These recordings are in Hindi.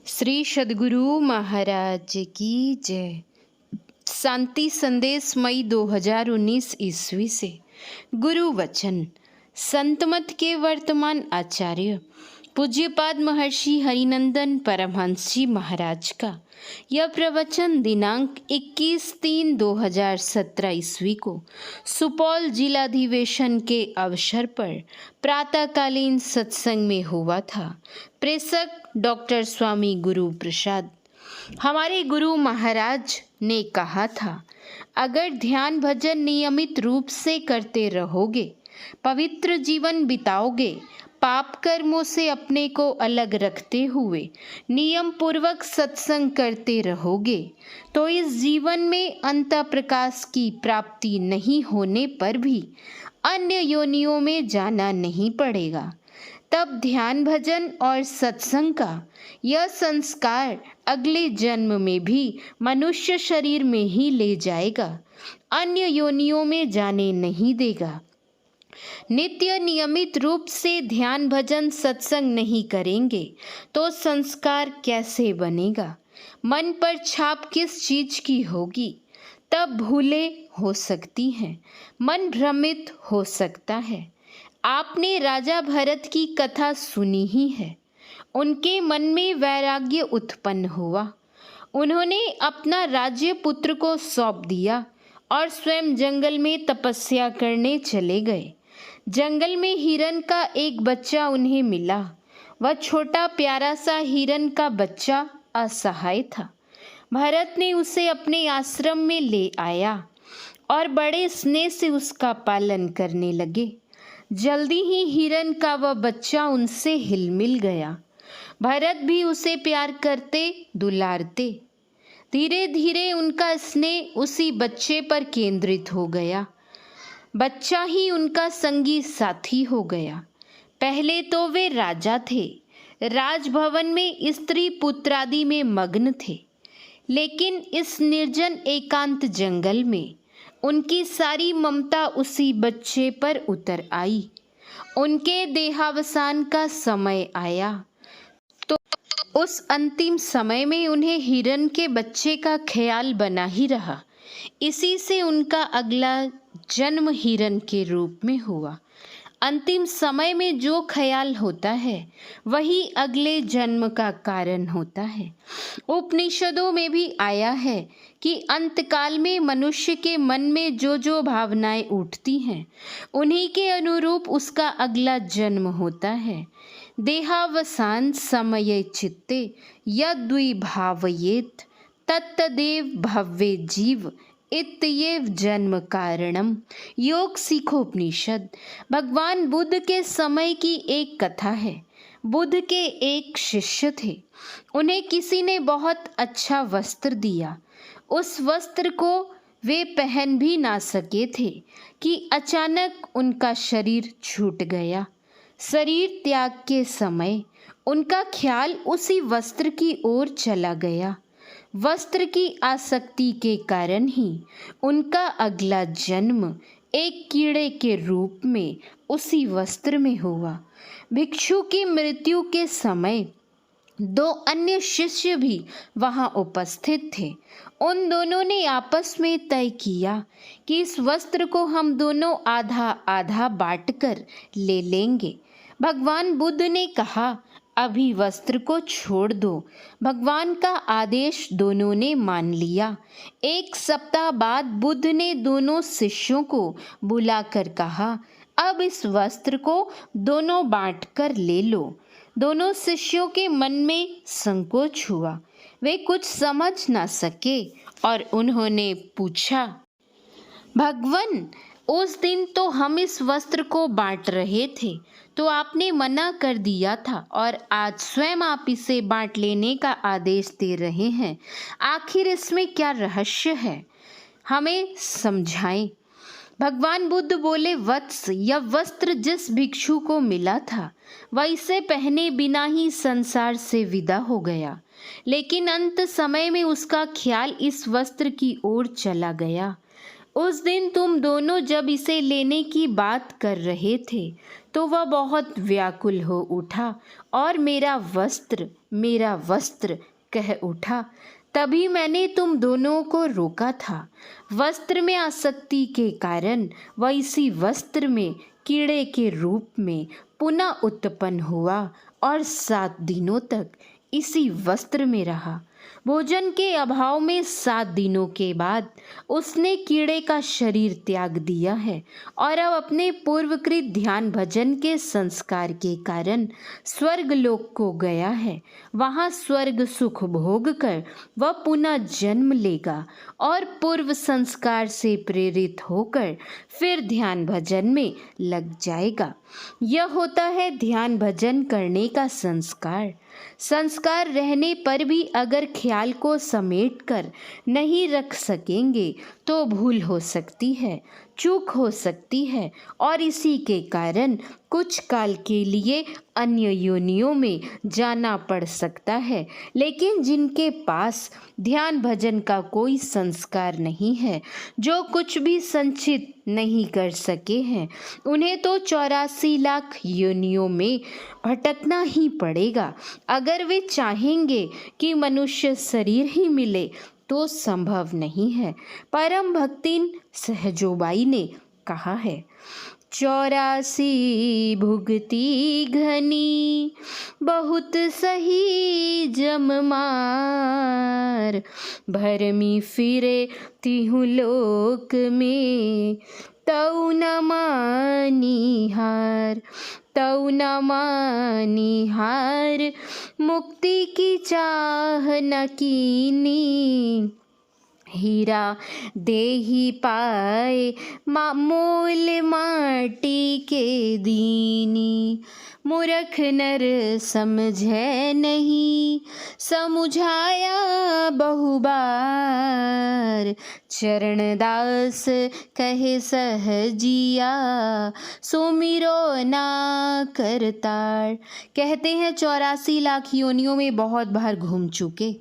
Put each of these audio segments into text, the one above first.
श्री सद्गुरु महाराज की जय। शांति संदेश मई 2019 ईस्वी से गुरु वचन संतमत के वर्तमान आचार्य पूज्यपाद महर्षि हरिनंदन परमहंस जी महाराज का यह प्रवचन दिनांक 21/3/2017 ईस्वी को सुपौल जिलाधिवेशन के अवसर पर प्रातःकालीन सत्संग में हुआ था। प्रेषक डॉक्टर स्वामी गुरु प्रसाद। हमारे गुरु महाराज ने कहा था, अगर ध्यान भजन नियमित रूप से करते रहोगे, पवित्र जीवन बिताओगे, पाप कर्मों से अपने को अलग रखते हुए नियम पूर्वक सत्संग करते रहोगे, तो इस जीवन में अंतः प्रकाश की प्राप्ति नहीं होने पर भी अन्य योनियों में जाना नहीं पड़ेगा। तब ध्यान भजन और सत्संग का यह संस्कार अगले जन्म में भी मनुष्य शरीर में ही ले जाएगा, अन्य योनियों में जाने नहीं देगा। नित्य नियमित रूप से ध्यान भजन सत्संग नहीं करेंगे तो संस्कार कैसे बनेगा? मन पर छाप किस चीज की होगी? तब भूलें हो सकती हैं, मन भ्रमित हो सकता है। आपने राजा भरत की कथा सुनी ही है। उनके मन में वैराग्य उत्पन्न हुआ। उन्होंने अपना राज्य पुत्र को सौंप दिया और स्वयं जंगल में तपस्या करने चले गए। जंगल में हिरन का एक बच्चा उन्हें मिला। वह छोटा प्यारा सा हिरन का बच्चा असहाय था। भरत ने उसे अपने आश्रम में ले आया और बड़े स्नेह से उसका पालन करने लगे। जल्दी ही हिरन का वह बच्चा उनसे हिलमिल गया। भरत भी उसे प्यार करते दुलारते। धीरे धीरे उनका स्नेह उसी बच्चे पर केंद्रित हो गया। बच्चा ही उनका संगी साथी हो गया। पहले तो वे राजा थे, राजभवन में स्त्री पुत्रादि में मग्न थे, लेकिन इस निर्जन एकांत जंगल में उनकी सारी ममता उसी बच्चे पर उतर आई। उनके देहावसान का समय आया तो उस अंतिम समय में उन्हें हिरन के बच्चे का ख्याल बना ही रहा। इसी से उनका अगला जन्म हिरन के रूप में हुआ। अंतिम समय में जो ख्याल होता है वही अगले जन्म का कारण होता है। उपनिषदों में भी आया है कि अंतकाल में मनुष्य के मन में जो जो भावनाएं उठती हैं उन्हीं के अनुरूप उसका अगला जन्म होता है। देहावसान समये चित्ते यद्विभावयेत् तत्तदेव भव्ये जीव इत्येव जन्म कारणम। योग सीखो उपनिषद। भगवान बुद्ध के समय की एक कथा है। बुद्ध के एक शिष्य थे। उन्हें किसी ने बहुत अच्छा वस्त्र दिया। उस वस्त्र को वे पहन भी ना सके थे कि अचानक उनका शरीर छूट गया। शरीर त्याग के समय उनका ख्याल उसी वस्त्र की ओर चला गया। वस्त्र की आसक्ति के कारण ही उनका अगला जन्म एक कीड़े के रूप में उसी वस्त्र में हुआ। भिक्षु की मृत्यु के समय दो अन्य शिष्य भी वहां उपस्थित थे। उन दोनों ने आपस में तय किया कि इस वस्त्र को हम दोनों आधा आधा बांटकर ले लेंगे। भगवान बुद्ध ने कहा, अभी वस्त्र को छोड़ दो। भगवान का आदेश दोनों ने मान लिया। एक सप्ताह बाद बुद्ध ने दोनों शिष्यों को बुलाकर कहा, अब इस वस्त्र को दोनों बांट कर ले लो। दोनों शिष्यों के मन में संकोच हुआ। वे कुछ समझ ना सके और उन्होंने पूछा, भगवान, उस दिन तो हम इस वस्त्र को बांट रहे थे तो आपने मना कर दिया था और आज स्वयं आप इसे बांट लेने का आदेश दे रहे हैं। आखिर इसमें क्या रहस्य है? हमें समझाएं। भगवान बुद्ध बोले, वत्स, यह वस्त्र जिस भिक्षु को मिला था वह इसे पहने बिना ही संसार से विदा हो गया, लेकिन अंत समय में उसका ख्याल इस वस्त्र की ओर चला गया। उस दिन तुम दोनों जब इसे लेने की बात कर रहे थे तो वह बहुत व्याकुल हो उठा और मेरा वस्त्र मेरा वस्त्र कह उठा। तभी मैंने तुम दोनों को रोका था। वस्त्र में आसक्ति के कारण वह इसी वस्त्र में कीड़े के रूप में पुनः उत्पन्न हुआ और 7 दिनों तक इसी वस्त्र में रहा। भोजन के अभाव में 7 दिनों के बाद उसने कीड़े का शरीर त्याग दिया है और अब अपने पूर्वकृत ध्यान भजन के संस्कार के कारण स्वर्ग लोक को गया है। वहाँ स्वर्ग सुख भोग कर वह पुनः जन्म लेगा और पूर्व संस्कार से प्रेरित होकर फिर ध्यान भजन में लग जाएगा। यह होता है ध्यान भजन करने का संस्कार। संस्कार रहने पर भी अगर ख्याल को समेट कर नहीं रख सकेंगे तो भूल हो सकती है, चूक हो सकती है और इसी के कारण कुछ काल के लिए अन्य योनियों में जाना पड़ सकता है। लेकिन जिनके पास ध्यान भजन का कोई संस्कार नहीं है, जो कुछ भी संचित नहीं कर सके हैं, उन्हें तो 84 लाख योनियों में भटकना ही पड़ेगा। अगर वे चाहेंगे कि मनुष्य शरीर ही मिले तो संभव नहीं है। परम भक्तिन सहजोबाई ने कहा है, 84 भुगती घनी बहुत सही जम मार, भरमी फिरे तिहु लोक में तऊ न मानी हार, तऊ न मानी हार, मुक्ति की चाह न कीनी, हीरा देही पाए मोल माटी के दीनी, मूर्ख नर समझे नहीं समुझाया बहुबार, चरणदास कहे सहजिया सुमिरो ना करतार। कहते हैं 84 लाख योनियों में बहुत बार घूम चुके,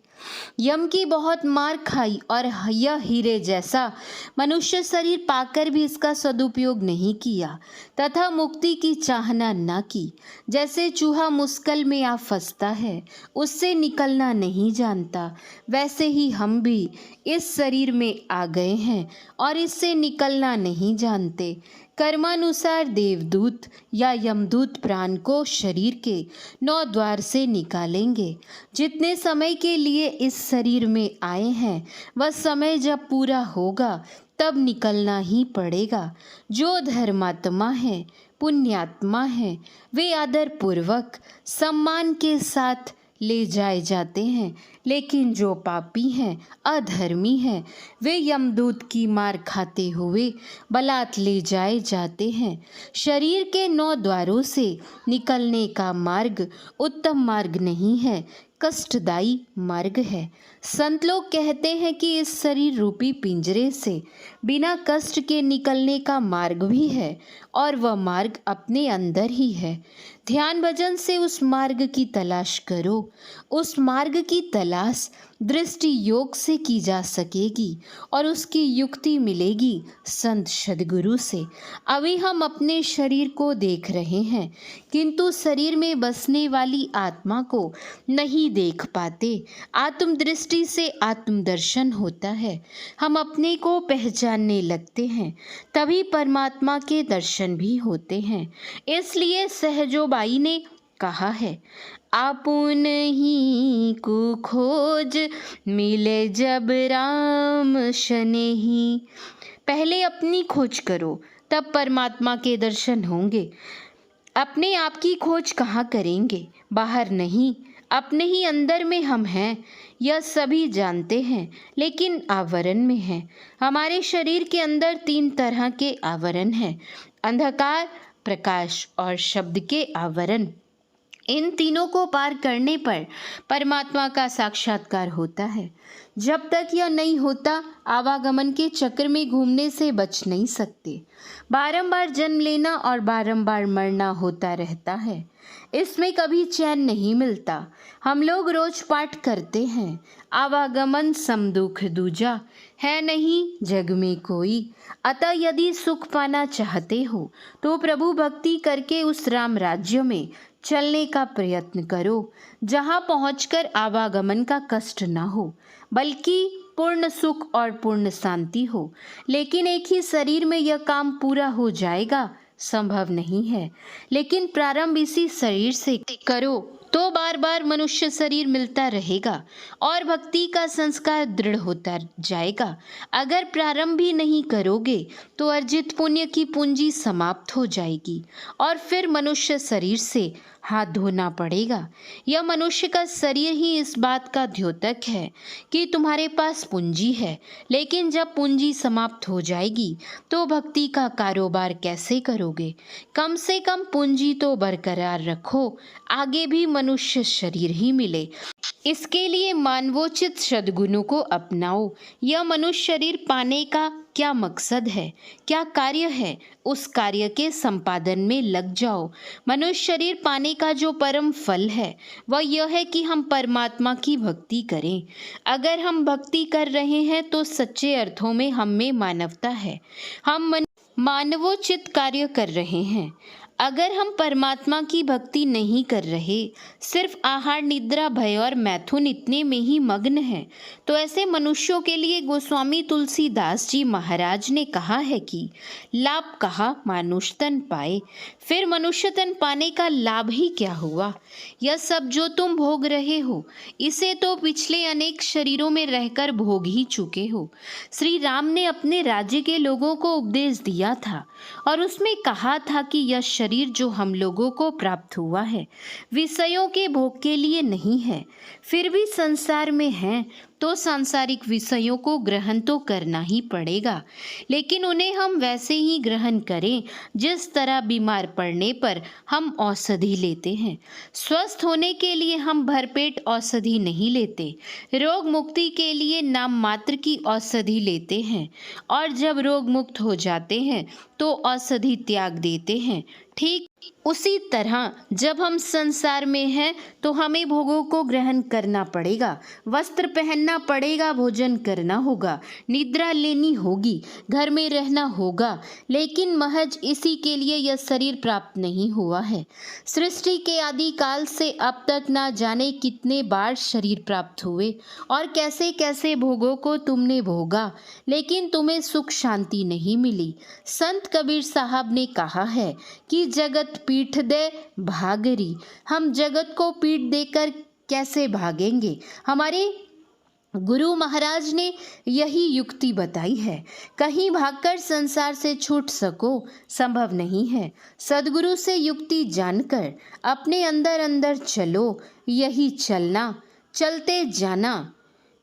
यम की बहुत मार खाई और यह हीरे जैसा मनुष्य शरीर पाकर भी इसका सदुपयोग नहीं किया तथा मुक्ति की चाहना न की। जैसे चूहा मुश्किल में आ फंसता है, उससे निकलना नहीं जानता, वैसे ही हम भी इस शरीर में आ गए हैं और इससे निकलना नहीं जानते। कर्मानुसार देवदूत या यमदूत प्राण को शरीर के 9 द्वार से निकालेंगे। जितने समय के लिए इस शरीर में आए हैं, वह समय जब पूरा होगा तब निकलना ही पड़ेगा। जो धर्मात्मा है, पुण्यात्मा है, वे आदर पूर्वक सम्मान के साथ ले जाए जाते हैं, लेकिन जो पापी हैं, अधर्मी हैं, वे यमदूत की मार खाते हुए बलात् ले जाए जाते हैं। शरीर के 9 द्वारों से निकलने का मार्ग उत्तम मार्ग नहीं है, कष्टदायी मार्ग है। संत लोग कहते हैं कि इस शरीर रूपी पिंजरे से बिना कष्ट के निकलने का मार्ग भी है और वह मार्ग अपने अंदर ही है। ध्यान भजन से उस मार्ग की तलाश करो। उस मार्ग की तलाश दृष्टि योग से की जा सकेगी और उसकी युक्ति मिलेगी संत सद्गुरु से। अभी हम अपने शरीर को देख रहे हैं, किंतु शरीर में बसने वाली आत्मा को नहीं देख पाते। आत्मदृष्टि से आत्मदर्शन होता है, हम अपने को पहचानने लगते हैं, तभी परमात्मा के दर्शन भी होते हैं। इसलिए सहजोबाई ने कहा है, आपुन ही को खोज मिले जब राम शनेही। पहले अपनी खोज करो, तब परमात्मा के दर्शन होंगे। अपने आप की खोज कहाँ करेंगे? बाहर नहीं, अपने ही अंदर में हम हैं। यह सभी जानते हैं, लेकिन आवरण में हैं। हमारे शरीर के अंदर 3 तरह के आवरण हैं, अंधकार, प्रकाश और शब्द के आवरण। इन तीनों को पार करने पर परमात्मा का साक्षात्कार होता है। जब तक यह नहीं होता, आवागमन के चक्र में घूमने से बच नहीं सकते। बारंबार जन्म लेना और बारंबार मरना होता रहता है, इसमें कभी चैन नहीं मिलता। हम लोग रोज पाठ करते हैं, आवागमन सम दुख दूजा, है नहीं जग में कोई। अतः यदि सुख पाना चाहते हो तो प्रभु भक्ति करके उस राम राज्य में चलने का प्रयत्न करो, जहाँ पहुंचकर आवागमन का कष्ट न हो, बल्कि पूर्ण सुख और पूर्ण शांति हो। लेकिन एक ही शरीर में यह काम पूरा हो जाएगा, संभव नहीं है। लेकिन प्रारंभ इसी शरीर से करो तो बार बार मनुष्य शरीर मिलता रहेगा और भक्ति का संस्कार दृढ़ होता जाएगा। अगर प्रारंभ ही नहीं करोगे तो अर्जित पुण्य की पूंजी समाप्त हो जाएगी और फिर मनुष्य शरीर से हाथ धोना पड़ेगा। यह मनुष्य का शरीर ही इस बात का द्योतक है कि तुम्हारे पास पूंजी है, लेकिन जब पूंजी समाप्त हो जाएगी तो भक्ति का कारोबार कैसे करोगे? कम से कम पूंजी तो बरकरार रखो, आगे भी मनुष्य शरीर ही मिले। इसके लिए मानवोचित सद्गुणों को अपनाओ। यह मनुष्य शरीर पाने का क्या मकसद है, क्या कार्य है, उस कार्य के संपादन में लग जाओ। मनुष्य शरीर पाने का जो परम फल है वह यह है कि हम परमात्मा की भक्ति करें। अगर हम भक्ति कर रहे हैं तो सच्चे अर्थों में हम में मानवता है, हम मानवोचित कार्य कर रहे हैं। अगर हम परमात्मा की भक्ति नहीं कर रहे, सिर्फ आहार निद्रा भय और मैथुन इतने में ही मग्न है, तो ऐसे मनुष्यों के लिए गोस्वामी तुलसीदास जी महाराज ने कहा है कि लाभ कहा मानुष तन पाए। फिर मनुष्य तन पाने का लाभ ही क्या हुआ? यह सब जो तुम भोग रहे हो, इसे तो पिछले अनेक शरीरों में रहकर भोग ही चुके हो। श्री राम ने अपने राज्य के लोगों को उपदेश दिया था और उसमें कहा था कि यह शरीर जो हम लोगों को प्राप्त हुआ है विषयों के भोग के लिए नहीं है। फिर भी संसार में हैं तो सांसारिक विषयों को ग्रहण तो करना ही पड़ेगा, लेकिन उन्हें हम वैसे ही ग्रहण करें जिस तरह बीमार पड़ने पर हम औषधि लेते हैं। स्वस्थ होने के लिए हम भरपेट औषधि नहीं लेते, रोग मुक्ति के लिए नाम मात्र की औषधि लेते हैं और जब रोग मुक्त हो जाते हैं तो औषधि त्याग देते हैं। ठीक उसी तरह जब हम संसार में हैं तो हमें भोगों को ग्रहण करना पड़ेगा, वस्त्र पहनना पड़ेगा, भोजन करना होगा, निद्रा लेनी होगी, घर में रहना होगा, लेकिन महज इसी के लिए यह शरीर प्राप्त नहीं हुआ है। सृष्टि के आदि काल से अब तक ना जाने कितने बार शरीर प्राप्त हुए और कैसे कैसे भोगों को तुमने भोगा, लेकिन तुम्हें सुख शांति नहीं मिली। संत कबीर साहब ने कहा है कि जगत पीठ दे भागरी। हम जगत को पीठ देकर कैसे भागेंगे? हमारे गुरु महाराज ने यही युक्ति बताई है। कहीं भागकर संसार से छूट सको, संभव नहीं है। सदगुरु से युक्ति जानकर अपने अंदर अंदर चलो, यही चलना, चलते जाना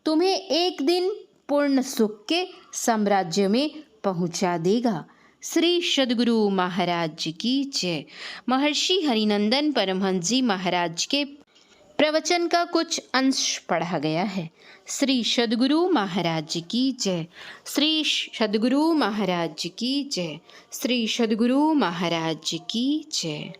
तुम्हें एक दिन पूर्ण सुख के साम्राज्य में पहुंचा देगा। श्री सद्गुरु महाराज की जय। महर्षि हरिनंदन परमहंस जी महाराज के प्रवचन का कुछ अंश पढ़ा गया है। श्री सद्गुरु महाराज की जय। श्री सद्गुरु महाराज की जय। श्री सद्गुरु महाराज की जय।